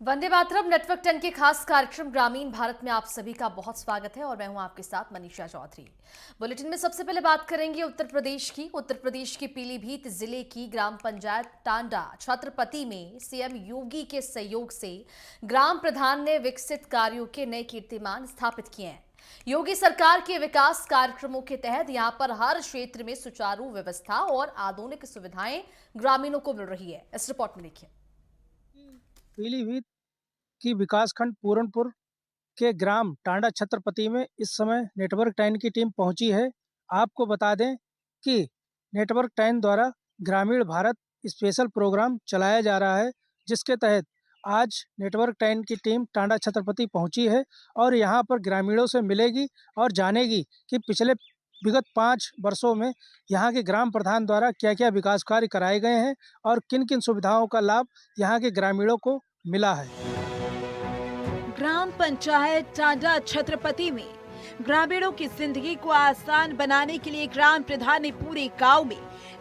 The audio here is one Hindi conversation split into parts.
वंदे मातरम नेटवर्क 10 के खास कार्यक्रम ग्रामीण भारत में आप सभी का बहुत स्वागत है और मैं हूं आपके साथ मनीषा चौधरी। बुलेटिन में सबसे पहले बात करेंगे उत्तर प्रदेश की पीलीभीत जिले की ग्राम पंचायत टांडा छत्रपति में सीएम योगी के सहयोग से ग्राम प्रधान ने विकसित कार्यों के नए कीर्तिमान स्थापित किए हैं। योगी सरकार के विकास कार्यक्रमों के तहत यहां पर हर क्षेत्र में सुचारू व्यवस्था और आधुनिक सुविधाएं ग्रामीणों को मिल रही है। इस रिपोर्ट में देखिए। पीलीभीत की विकासखंड पूरनपुर के ग्राम टांडा छत्रपति में इस समय नेटवर्क 10 की टीम पहुंची है। आपको बता दें कि नेटवर्क 10 द्वारा ग्रामीण भारत स्पेशल प्रोग्राम चलाया जा रहा है, जिसके तहत आज नेटवर्क 10 की टीम टांडा छत्रपति पहुंची है और यहां पर ग्रामीणों से मिलेगी और जानेगी कि पिछले विगत 5 वर्षों में यहाँ के ग्राम प्रधान द्वारा क्या-क्या विकास कार्य कराए गए हैं और किन-किन सुविधाओं का लाभ यहाँ के ग्रामीणों को मिला है। ग्राम पंचायत टांडा छत्रपति में ग्रामीणों की जिंदगी को आसान बनाने के लिए ग्राम प्रधान ने पूरे गांव में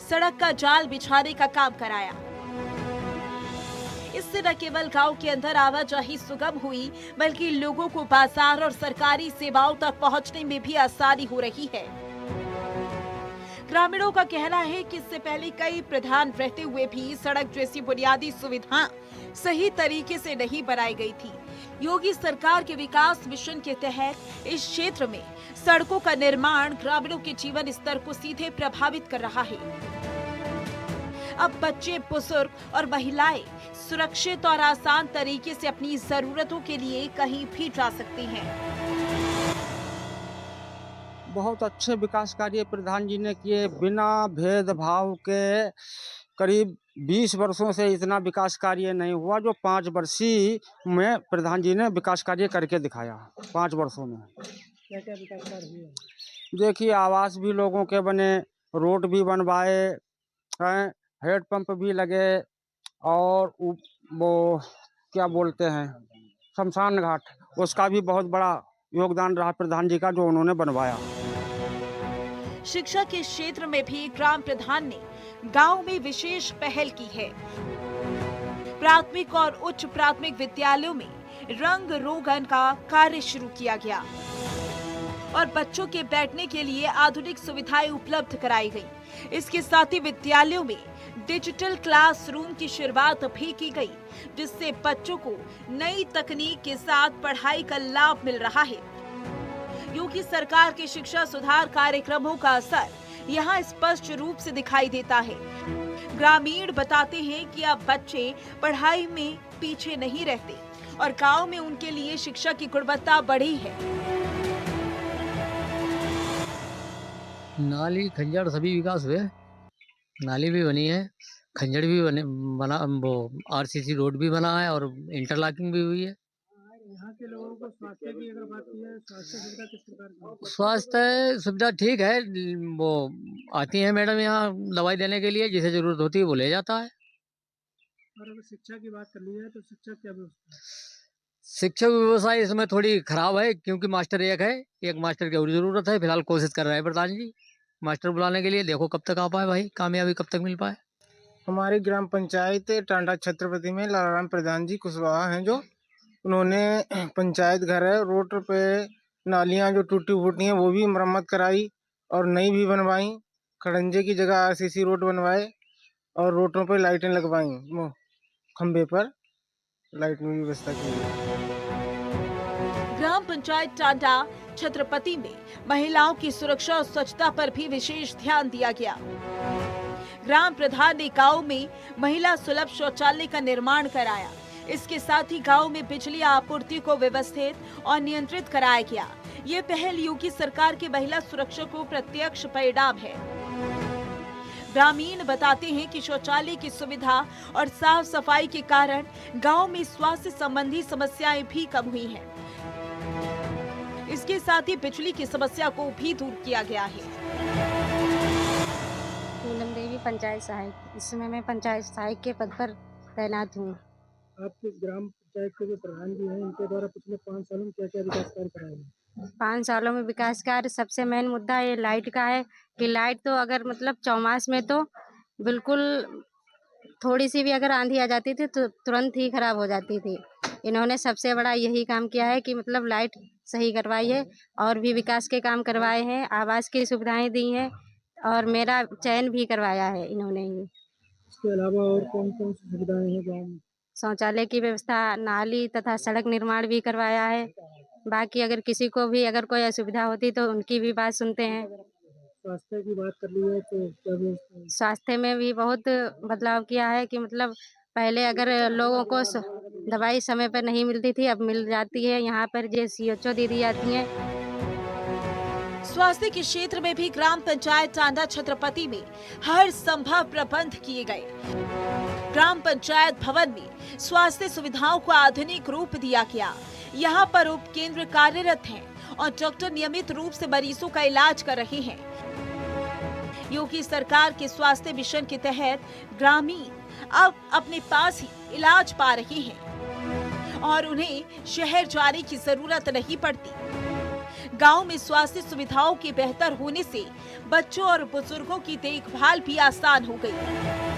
सड़क का जाल बिछाने का काम कराया। इससे न केवल गांव के अंदर आवाजाही सुगम हुई, बल्कि लोगों को बाजार और सरकारी सेवाओं तक पहुंचने में भी आसानी हो रही है। ग्रामीणों का कहना है कि इससे पहले कई प्रधान रहते हुए भी सड़क जैसी बुनियादी सुविधा सही तरीके से नहीं बनाई गई थी। योगी सरकार के विकास मिशन के तहत इस क्षेत्र में सड़कों का निर्माण ग्रामीणों के जीवन स्तर को सीधे प्रभावित कर रहा है। अब बच्चे, बुजुर्ग और महिलाएं सुरक्षित और आसान तरीके से अपनी जरूरतों के लिए कहीं भी जा सकती हैं। बहुत अच्छे विकास कार्य प्रधान जी ने किए, बिना भेदभाव के। करीब 20 वर्षों से इतना विकास कार्य नहीं हुआ जो 5 वर्षीय में प्रधान जी ने विकास कार्य करके दिखाया। 5 वर्षों में क्या-क्या विकास कार्य हुए? देखिए, आवास भी लोगों के बने, रोड भी बनवाए हैं, हेडपंप भी लगे और वो क्या बोलते हैं, शमशान घाट, उसका भी बहुत बड़ा योगदान रहा प्रधान जी का, जो उन्होंने बनवाया। शिक्षा के क्षेत्र में भी ग्राम प्रधान ने गांव में विशेष पहल की है। प्राथमिक और उच्च प्राथमिक विद्यालयों में रंग रोगन का कार्य शुरू किया गया और बच्चों के बैठने के लिए आधुनिक सुविधाएं उपलब्ध कराई गई। इसके साथ ही विद्यालयों में डिजिटल क्लासरूम की शुरुआत भी की गई, जिससे बच्चों को नई तकनीक के साथ पढ़ाई का लाभ मिल रहा है। योगी सरकार के शिक्षा सुधार कार्यक्रमों का असर यहाँ स्पष्ट रूप से दिखाई देता है। ग्रामीण बताते हैं कि अब बच्चे पढ़ाई में पीछे नहीं रहते और गांव में उनके लिए शिक्षा की गुणवत्ता बढ़ी है। नाली खंजर सभी विकास हुए। नाली भी बनी है, खंजर भी बना, वो आरसीसी रोड भी बना है और इंटरलॉकिंग भी हुई है। यहाँ के लोगों को स्वास्थ्य की अगर बात की जाए, स्वास्थ्य सुविधा किस प्रकार की है? स्वास्थ्य सुविधा ठीक है। वो आती है मैडम यहाँ दवाई देने के लिए, जिसे जरूरत होती है वो ले जाता है। और अगर शिक्षा की बात कर ली जाए तो शिक्षा क्या व्यवस्था है? शिक्षा व्यवस्था इसमें थोड़ी खराब है, क्योंकि मास्टर एक है, एक मास्टर की और जरूरत है। फिलहाल कोशिश कर रहे हैं प्रधान जी मास्टर बुलाने के लिए, देखो कब तक आ पाए भाई, कामयाबी कब तक मिल पाए। हमारी ग्राम पंचायत टांडा छत्रपति में लालाराम प्रधान जी कुशवाहा हैं, जो उन्होंने पंचायत घर है, रोड पे नालियाँ जो टूटी फूटी हैं वो भी मरम्मत कराई और नई भी बनवाई। खड़ंजे की जगह आरसीसी रोड बनवाए और रोडों पे लाइटें लगवाई, वो खंबे पर लाइटिंग की व्यवस्था की है। ग्राम पंचायत टांडा छत्रपति में महिलाओं की सुरक्षा और स्वच्छता पर भी विशेष ध्यान दिया गया। ग्राम प्रधान ने गांव में महिला सुलभ शौचालय का निर्माण कराया। इसके साथ ही गांव में बिजली आपूर्ति को व्यवस्थित और नियंत्रित कराया गया। ये पहल योगी सरकार की महिला सुरक्षा को प्रत्यक्ष परिणाम है। ग्रामीण बताते हैं कि शौचालय की सुविधा और साफ सफाई के कारण गांव में स्वास्थ्य संबंधी समस्याएं भी कम हुई हैं। इसके साथ ही बिजली की समस्या को भी दूर किया गया है। नीलम देवी, पंचायत सहायक। इस समय मैं पंचायत सहायक के पद पर तैनात हूँ। आपके ग्राम पंचायत के जो प्रधान जी हैं, इनके द्वारा पिछले 5 सालों में क्या-क्या विकास कार्य कराए हैं? 5 सालों में विकास कार्य सबसे मेन मुद्दा ये लाइट का है कि लाइट तो अगर मतलब चौमास में तो बिल्कुल थोड़ी सी भी अगर आंधी आ जाती थी तो तुरंत ही खराब हो जाती थी। इन्होंने सबसे बड़ा यही काम किया है कि मतलब लाइट सही करवाई है और भी विकास के काम करवाए हैं, आवास की सुविधाएं दी हैं और मेरा चयन भी करवाया है इन्होंने ही। इसके अलावा और कौन-कौन सी सुविधाएँ हैं गाँव में? शौचालय की व्यवस्था, नाली तथा सड़क निर्माण भी करवाया है। बाकी अगर किसी को भी अगर कोई असुविधा होती तो उनकी भी बात सुनते हैं। स्वास्थ्य की बात कर ली जाए तो क्या व्यवस्था है? स्वास्थ्य में भी बहुत बदलाव किया है कि मतलब पहले अगर लोगों को दवाई समय पर नहीं मिलती थी, अब मिल जाती है। यहाँ पर सीएचओ दे दी जाती हैं। स्वास्थ्य के क्षेत्र में भी ग्राम पंचायत टांडा छत्रपति में हर संभव प्रबंध किए गए। ग्राम पंचायत भवन में स्वास्थ्य सुविधाओं को आधुनिक रूप दिया गया। यहाँ पर उप केंद्र कार्यरत हैं और डॉक्टर नियमित रूप से मरीजों का इलाज कर रहे हैं। योगी सरकार के स्वास्थ्य मिशन के तहत ग्रामीण अब अपने पास ही इलाज पा रहे हैं और उन्हें शहर जाने की जरूरत नहीं पड़ती। गांव में स्वास्थ्य सुविधाओं के बेहतर होने से बच्चों और बुजुर्गों की देखभाल भी आसान हो गई।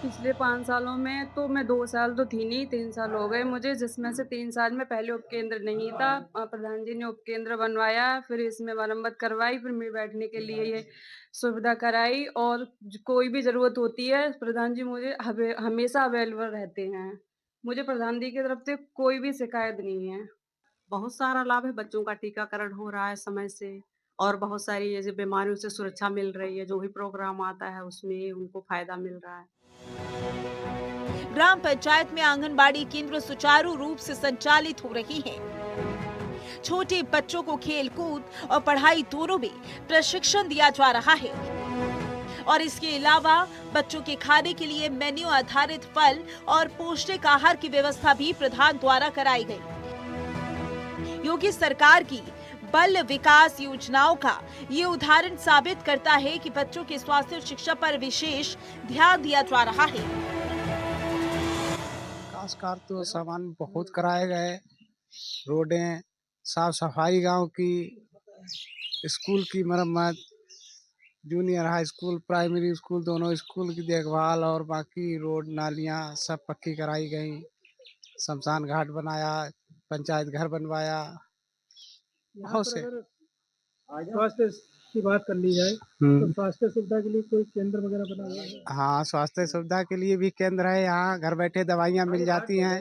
पिछले 5 सालों में तो मैं 2 साल तो थी नहीं, 3 साल हो गए मुझे, जिसमें से 3 साल में पहले उपकेंद्र नहीं था। प्रधान जी ने उपकेंद्र बनवाया, फिर इसमें मरम्मत करवाई, फिर मेरे बैठने के लिए ये सुविधा कराई और कोई भी ज़रूरत होती है प्रधान जी मुझे हमेशा अवेलेबल रहते हैं। मुझे प्रधान जी की तरफ से कोई भी शिकायत नहीं है। बहुत सारा लाभ है, बच्चों का टीकाकरण हो रहा है समय से और बहुत सारी ऐसी बीमारियों से सुरक्षा मिल रही है। जो भी प्रोग्राम आता है उसमें उनको फायदा मिल रहा है। ग्राम पंचायत में आंगनबाड़ी केंद्र सुचारू रूप से संचालित हो रही हैं। छोटे बच्चों को खेल कूद और पढ़ाई दोनों में प्रशिक्षण दिया जा रहा है और इसके अलावा बच्चों के खाने के लिए मेन्यू आधारित फल और पौष्टिक आहार की व्यवस्था भी प्रधान द्वारा कराई गई। योगी सरकार की बल विकास योजनाओं का ये उदाहरण साबित करता है कि बच्चों के स्वास्थ्य और शिक्षा पर विशेष ध्यान दिया जा रहा है। विकास कार्य तो सामान बहुत कराए गए, रोडें, साफ सफाई गांव की, स्कूल की मरम्मत, junior high school, primary school, दोनों स्कूल की देखभाल और बाकी रोड नालियां सब पक्की कराई गई। शमशान घाट बनाया, पंचायत घर बनवाया, बहुत से। स्वास्थ्य की बात कर ली जाए तो स्वास्थ्य सुविधा के लिए कोई केंद्र वगैरह बना हुआ है? हाँ, स्वास्थ्य सुविधा के लिए भी केंद्र है। यहाँ घर बैठे दवाइयाँ मिल जाती हैं,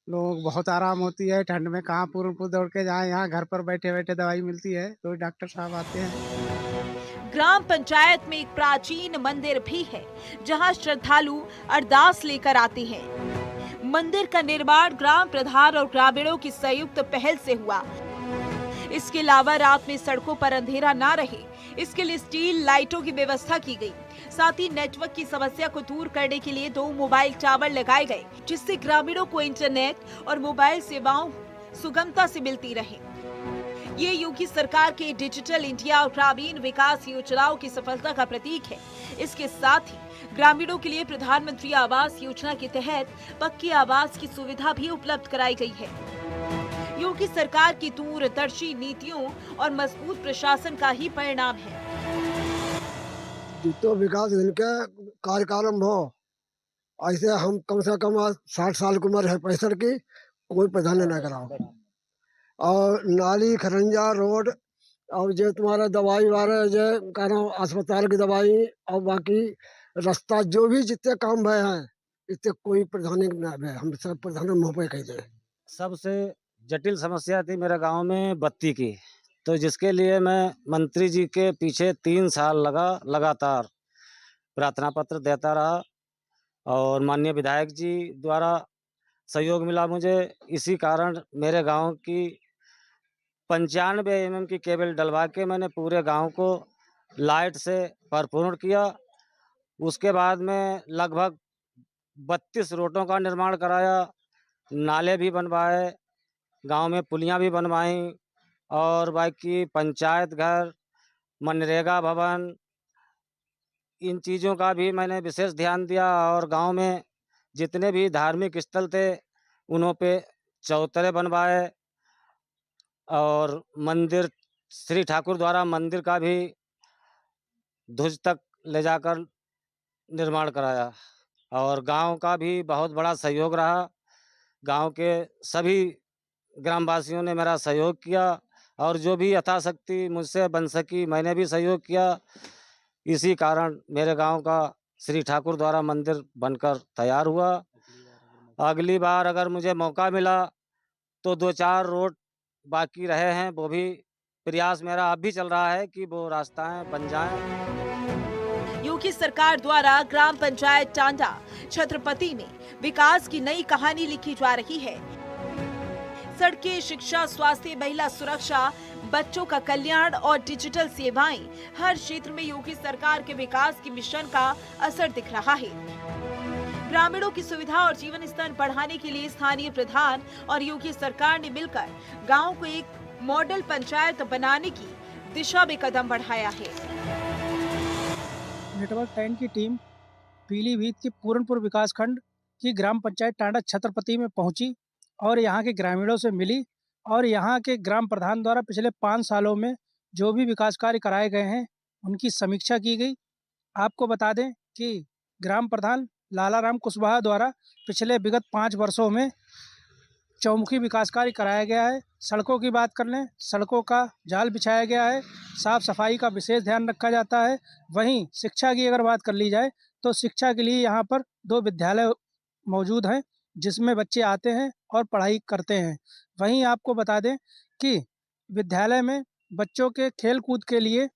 लोग बहुत आराम होती है। ठंड में कहाँ पूरनपुर दौड़ के जाए, यहाँ घर पर बैठे बैठे दवाई मिलती है। तो डॉक्टर साहब आते हैं। ग्राम पंचायत में एक प्राचीन मंदिर भी है जहां श्रद्धालु अरदास लेकर आते हैं। मंदिर का निर्माण ग्राम प्रधान और ग्रामीणों की संयुक्त पहल से हुआ। इसके अलावा रात में सड़कों पर अंधेरा ना रहे, इसके लिए स्टील लाइटों की व्यवस्था की गई। साथ ही नेटवर्क की समस्या को दूर करने के लिए 2 मोबाइल टावर लगाए गए, जिससे ग्रामीणों को इंटरनेट और मोबाइल सेवाओं सुगमता से मिलती रहे। ये योगी सरकार के डिजिटल इंडिया और ग्रामीण विकास योजनाओं की सफलता का प्रतीक है। इसके साथ ही ग्रामीणों के लिए प्रधानमंत्री आवास योजना के तहत पक्के आवास की सुविधा भी उपलब्ध कराई गई है। योगी सरकार की दूरदर्शी नीतियों और मजबूत प्रशासन का ही परिणाम है। जितो विकास इनके कार्यकाल हो, ऐसे हम कम से कम 60 साल की उम्र है 65 की, कोई प्रधान न कराओ। और नाली खरंजा रोड और जो तुम्हारा दवाई वाले जो कहना अस्पताल की दवाई और बाकी रास्ता जो भी जितने काम भय हैं इतने कोई प्रधान न भय, हम सब प्रधान मुँह पे कहते हैं। सबसे जटिल समस्या थी मेरे गांव में बत्ती की, तो जिसके लिए मैं मंत्री जी के पीछे 3 साल लगातार प्रार्थना पत्र देता रहा और माननीय विधायक जी द्वारा सहयोग मिला मुझे। इसी कारण मेरे गांव की 95 mm की केबल डलवा के मैंने पूरे गांव को लाइट से परिपूर्ण किया। उसके बाद में लगभग 32 रोडों का निर्माण कराया, नाले भी बनवाए, गांव में पुलियां भी बनवाई और बाकी पंचायत घर, मनरेगा भवन, इन चीज़ों का भी मैंने विशेष ध्यान दिया। और गांव में जितने भी धार्मिक स्थल थे उन्हों पे चौतरे बनवाए और मंदिर श्री ठाकुर द्वारा मंदिर का भी ध्वज तक ले जाकर निर्माण कराया। और गांव का भी बहुत बड़ा सहयोग रहा। गांव के सभी ग्रामवासियों ने मेरा सहयोग किया और जो भी यथाशक्ति मुझसे बन सकी मैंने भी सहयोग किया। इसी कारण मेरे गांव का श्री ठाकुर द्वारा मंदिर बनकर तैयार हुआ। अगली बार अगर मुझे मौका मिला तो 2-4 रोड बाकी रहे हैं, वो भी प्रयास मेरा अब भी चल रहा है कि वो रास्ताएं बन जाएं। योगी सरकार द्वारा ग्राम पंचायत टांडा छत्रपति में विकास की नई कहानी लिखी जा रही है। सड़कें, शिक्षा, स्वास्थ्य, महिला सुरक्षा, बच्चों का कल्याण और डिजिटल सेवाएं, हर क्षेत्र में योगी सरकार के विकास की मिशन का असर दिख रहा है। ग्रामीणों की सुविधा और जीवन स्तर बढ़ाने के लिए स्थानीय प्रधान और योगी सरकार ने मिलकर गांव को एक मॉडल पंचायत बनाने की दिशा में कदम बढ़ाया है। नेटवर्क 10 की टीम पीलीभीत के पूरनपुर विकासखंड की ग्राम पंचायत टांडा छत्रपति में पहुंची और यहाँ के ग्रामीणों से मिली और यहाँ के ग्राम प्रधान द्वारा पिछले 5 सालों में जो भी विकास कार्य कराए गए हैं उनकी समीक्षा की गई। आपको बता दें कि ग्राम प्रधान लालाराम कुशवाहा द्वारा पिछले विगत 5 वर्षों में चौमुखी विकास कार्य कराया गया है। सड़कों की बात कर लें, सड़कों का जाल बिछाया गया है, साफ सफाई का विशेष ध्यान रखा जाता है। वहीं शिक्षा की अगर बात कर ली जाए तो शिक्षा के लिए यहाँ पर 2 विद्यालय मौजूद हैं जिसमें बच्चे आते हैं और पढ़ाई करते हैं। वहीं आपको बता दें कि विद्यालय में बच्चों के खेल कूद के लिए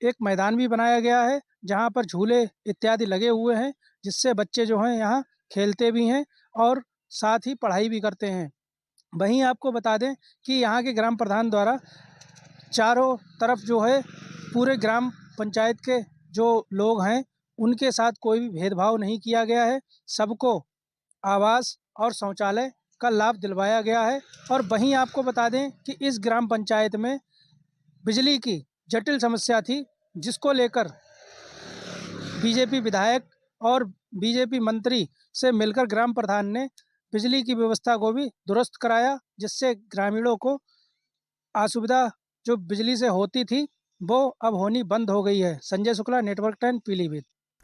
एक मैदान भी बनाया गया है जहाँ पर झूले इत्यादि लगे हुए हैं जिससे बच्चे जो हैं यहाँ खेलते भी हैं और साथ ही पढ़ाई भी करते हैं। वहीं आपको बता दें कि यहाँ के ग्राम प्रधान द्वारा चारों तरफ जो है पूरे ग्राम पंचायत के जो लोग हैं उनके साथ कोई भी भेदभाव नहीं किया गया है। सबको आवास और शौचालय का लाभ दिलवाया गया है। और वहीं आपको बता दें कि इस ग्राम पंचायत में बिजली की जटिल समस्या थी जिसको लेकर बीजेपी विधायक और बीजेपी मंत्री से मिलकर ग्राम प्रधान ने बिजली की व्यवस्था को भी दुरुस्त कराया जिससे ग्रामीणों को असुविधा जो बिजली से होती थी वो अब होनी बंद हो गई है। संजय शुक्ला, नेटवर्क 10, पीलीभीत।